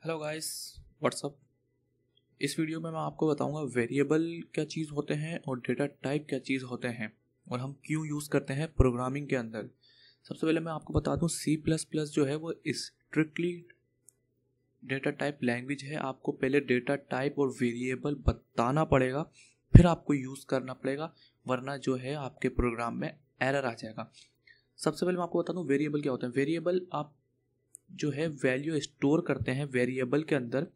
Hello guys, what's up. इस video में मैं आपको बताऊंगा वेरिएबल क्या चीज़ होते हैं और डेटा टाइप क्या चीज़ होते हैं और हम क्यों यूज़ करते हैं प्रोग्रामिंग के अंदर। सबसे पहले मैं आपको बता दूं C++ जो है वो स्ट्रिक्टली डेटा टाइप लैंग्वेज है। आपको पहले डेटा टाइप और वेरिएबल बताना पड़ेगा, फिर आपको यूज़ करना पड़ेगा, वरना जो है आपके प्रोग्राम में एरर आ जाएगा। सबसे पहले मैं आपको बता दूं वेरिएबल क्या होता है। वेरिएबल आप जो है वैल्यू स्टोर करते हैं वेरिएबल के अंदर।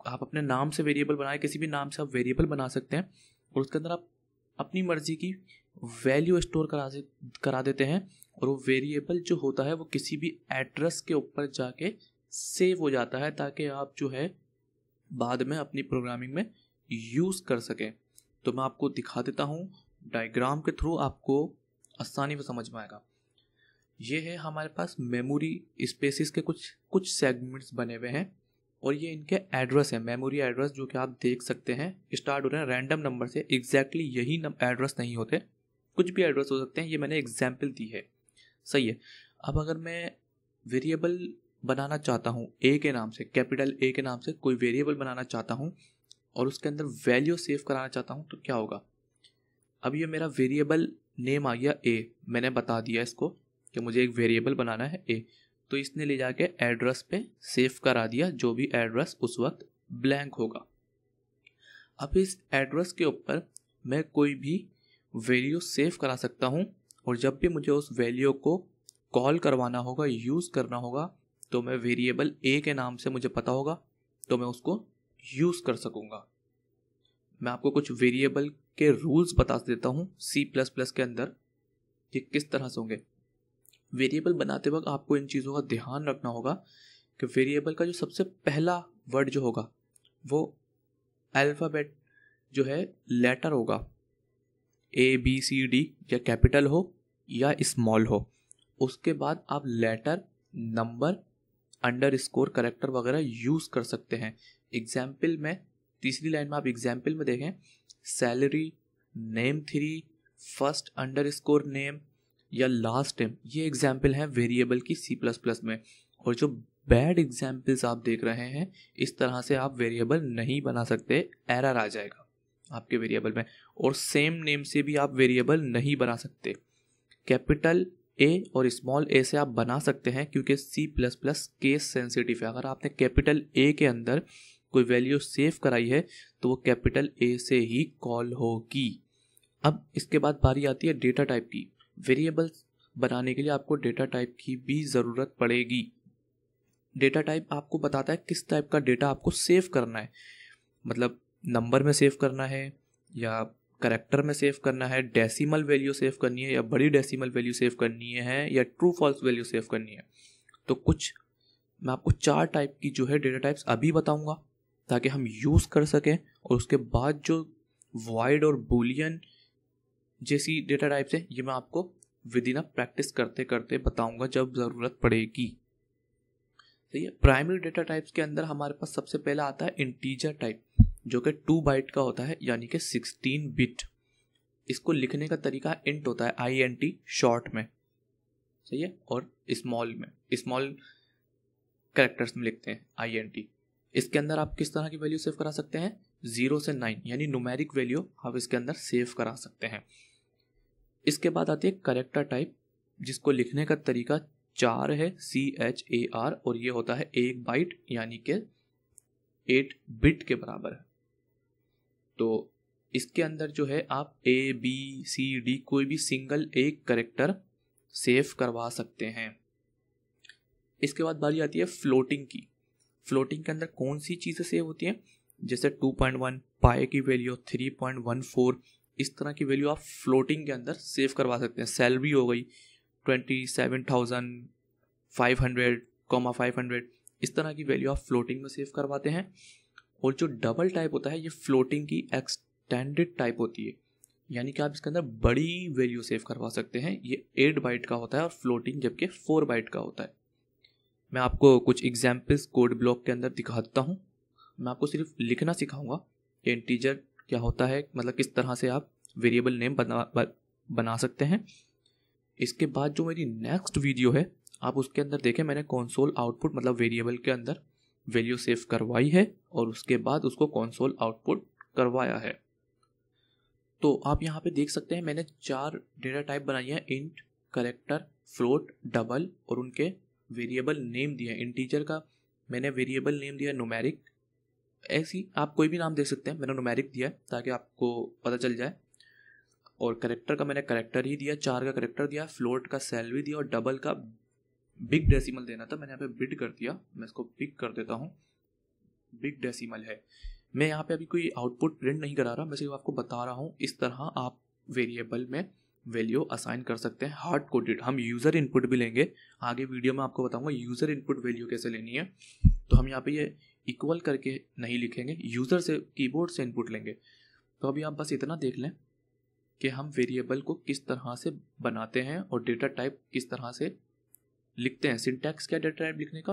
आप अपने नाम से वेरिएबल बनाए, किसी भी नाम से आप वेरिएबल बना सकते हैं और उसके अंदर आप अपनी मर्जी की वैल्यू स्टोर करा देते हैं और वो वेरिएबल जो होता है वो किसी भी एड्रेस के ऊपर जाके सेव हो जाता है, ताकि आप जो है बाद में अपनी प्रोग्रामिंग में यूज़ कर सकें। तो मैं आपको दिखा देता हूँ डायग्राम के थ्रू, आपको आसानी से समझ में आएगा। ये है हमारे पास मेमोरी स्पेसिस के कुछ सेगमेंट्स बने हुए हैं और ये इनके एड्रेस है, मेमोरी एड्रेस, जो कि आप देख सकते हैं स्टार्ट हो रहे हैं रैंडम नंबर से। एग्जैक्टली यही एड्रेस नहीं होते, कुछ भी एड्रेस हो सकते हैं। ये मैंने एग्जाम्पल दी है, सही है। अब अगर मैं वेरिएबल बनाना चाहता हूँ ए के नाम से, कैपिटल ए के नाम से कोई वेरिएबल बनाना चाहता हूँ और उसके अंदर वैल्यू सेव कराना चाहता हूँ, तो क्या होगा। अब ये मेरा वेरिएबल नेम आ गया ए, मैंने बता दिया इसको कि मुझे एक वेरिएबल बनाना है ए, तो इसने ले जाके एड्रेस पे सेव करा दिया, जो भी एड्रेस उस वक्त ब्लैंक होगा। अब इस एड्रेस के ऊपर मैं कोई भी वैल्यू सेव करा सकता हूँ और जब भी मुझे उस वैल्यू को कॉल करवाना होगा, यूज़ करना होगा, तो मैं वेरिएबल ए के नाम से मुझे पता होगा, तो मैं उसको यूज़ कर सकूँगा। मैं आपको कुछ वेरिएबल के रूल्स बता देता हूँ C++ के अंदर कि किस तरह से होंगे। वेरिएबल बनाते वक्त आपको इन चीज़ों का ध्यान रखना होगा कि वेरिएबल का जो सबसे पहला वर्ड जो होगा वो अल्फ़ाबेट जो है लेटर होगा, ABCD, या कैपिटल हो या स्मॉल हो। उसके बाद आप लेटर, नंबर, अंडरस्कोर, कैरेक्टर वगैरह यूज़ कर सकते हैं। एग्जाम्पल में तीसरी लाइन में आप एग्जाम्पल में देखें, salary, name 3, first underscore name या लास्ट नेम, ये एग्जाम्पल हैं वेरिएबल की C++ में। और जो बैड एग्जाम्पल्स आप देख रहे हैं, इस तरह से आप वेरिएबल नहीं बना सकते, एरर आ जाएगा आपके वेरिएबल में। और सेम नेम से भी आप वेरिएबल नहीं बना सकते। कैपिटल ए और स्मॉल ए से आप बना सकते हैं क्योंकि C++ केस सेंसिटिव है। अगर आपने कैपिटल ए के अंदर कोई वैल्यू सेव कराई है तो वो कैपिटल ए से ही कॉल होगी। अब इसके बाद बारी आती है डेटा टाइप की। वेरिएबल बनाने के लिए आपको डेटा टाइप की भी ज़रूरत पड़ेगी। डेटा टाइप आपको बताता है किस टाइप का डेटा आपको सेव करना है, मतलब नंबर में सेव करना है या करैक्टर में सेव करना है, डेसिमल वैल्यू सेव करनी है या बड़ी डेसिमल वैल्यू सेव करनी है या ट्रू फॉल्स वैल्यू सेव करनी है। तो कुछ मैं आपको 4 टाइप की जो है डेटा टाइप्स अभी बताऊंगा ताकि हम यूज़ कर सकें, और उसके बाद जो वॉइड और बूलियन जैसी डेटा टाइप्स है ये मैं आपको विद इन प्रैक्टिस करते करते बताऊंगा जब ज़रूरत पड़ेगी। तो ये प्राइमरी डेटा टाइप्स के अंदर हमारे पास सबसे पहला आता है इंटीजर टाइप, जो कि 2 बाइट का होता है, यानी कि 16 बिट। इसको लिखने का तरीका इंट होता है, INT शॉर्ट में, सही है, और स्मॉल कैरेक्टर्स में लिखते हैं INT। इसके अंदर आप किस तरह की वैल्यू सेव करा सकते हैं, 0 से 9 यानी न्यूमेरिक वैल्यू आप इसके अंदर सेव करा सकते हैं। इसके बाद आती है कैरेक्टर टाइप, जिसको लिखने का तरीका 4 है, CHAR, और ये होता है 1 बाइट यानी कि 8 बिट के बराबर है। तो इसके अंदर जो है आप ABCD कोई भी सिंगल एक कैरेक्टर सेव करवा सकते हैं। इसके बाद बारी आती है फ्लोटिंग की। फ्लोटिंग के अंदर कौन सी चीज़ें सेव होती हैं, जैसे 2.1, पाई की वैल्यू 3.14, इस तरह की वैल्यू आप फ्लोटिंग के अंदर सेव करवा सकते हैं। सैलरी हो गई 27,500, इस तरह की वैल्यू आप फ्लोटिंग में सेव करवाते हैं। और जो डबल टाइप होता है ये फ्लोटिंग की एक्सटेंडेड टाइप होती है, यानी कि आप इसके अंदर बड़ी वैल्यू सेव करवा सकते हैं। ये 8 बाइट का होता है और फ्लोटिंग जबकि 4 बाइट का होता है। मैं आपको कुछ एग्जाम्पल्स कोड ब्लॉक के अंदर दिखा देता हूँ। मैं आपको सिर्फ लिखना सिखाऊंगा कि इंटीजर क्या होता है, मतलब किस तरह से आप वेरिएबल नेम बना सकते हैं। इसके बाद जो मेरी नेक्स्ट वीडियो है आप उसके अंदर देखें, मैंने कंसोल आउटपुट मतलब वेरिएबल के अंदर वैल्यू सेव करवाई है और उसके बाद उसको कंसोल आउटपुट करवाया है। तो आप यहाँ पे देख सकते हैं मैंने 4 डेटा टाइप बनाई है, इंट, कैरेक्टर, फ्लोट, डबल, और उनके वेरिएबल नेम दिए हैं। इंटीजर का मैंने वेरिएबल नेम दिया न्यूमेरिक, ऐसी आप कोई भी नाम दे सकते हैं, मैंने न्यूमेरिक दिया है ताकि आपको पता चल जाए। और कैरेक्टर का मैंने कैरेक्टर ही दिया, 4 का कैरेक्टर दिया, फ्लोट का सैलरी दिया, और डबल का बिग डेसिमल देना था, मैंने यहाँ पे बिट कर दिया, मैं इसको पिक कर देता हूँ, बिग डेसिमल है। मैं यहाँ पे अभी कोई आउटपुट प्रिंट नहीं करा रहा, मैं सिर्फ आपको बता रहा हूँ इस तरह आप वेरिएबल में वैल्यू असाइन कर सकते हैं हार्ड कोडेड। हम यूज़र इनपुट भी लेंगे, आगे वीडियो में आपको बताऊंगा यूज़र इनपुट वैल्यू कैसे लेनी है। तो हम यहाँ पे ये इक्वल करके नहीं लिखेंगे, यूज़र से कीबोर्ड से इनपुट लेंगे। तो अभी आप बस इतना देख लें कि हम वेरिएबल को किस तरह से बनाते हैं और डेटा टाइप किस तरह से लिखते हैं, सिंटैक्स क्या डेटा टाइप लिखने का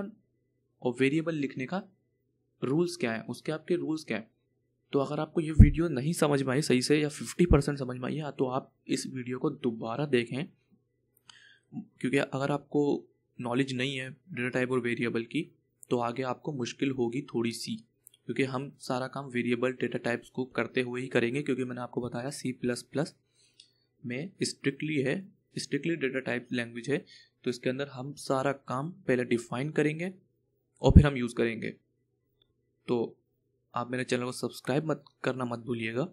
और वेरिएबल लिखने का रूल्स क्या है, उसके आपके रूल्स क्या है। तो अगर आपको ये वीडियो नहीं समझ में आई सही से या 50% समझ में आई है तो आप इस वीडियो को दोबारा देखें, क्योंकि अगर आपको नॉलेज नहीं है डेटा टाइप और वेरिएबल की तो आगे आपको मुश्किल होगी थोड़ी सी, क्योंकि हम सारा काम वेरिएबल डेटा टाइप्स को करते हुए ही करेंगे। क्योंकि मैंने आपको बताया C++ में स्ट्रिक्टली डेटा टाइप लैंग्वेज है, तो इसके अंदर हम सारा काम पहले डिफाइन करेंगे और फिर हम यूज़ करेंगे। तो आप मेरे चैनल को सब्सक्राइब करना मत भूलिएगा।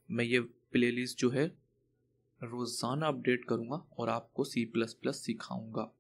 मैं ये प्लेलिस्ट जो है रोज़ाना अपडेट करूँगा और आपको C++ सिखाऊंगा।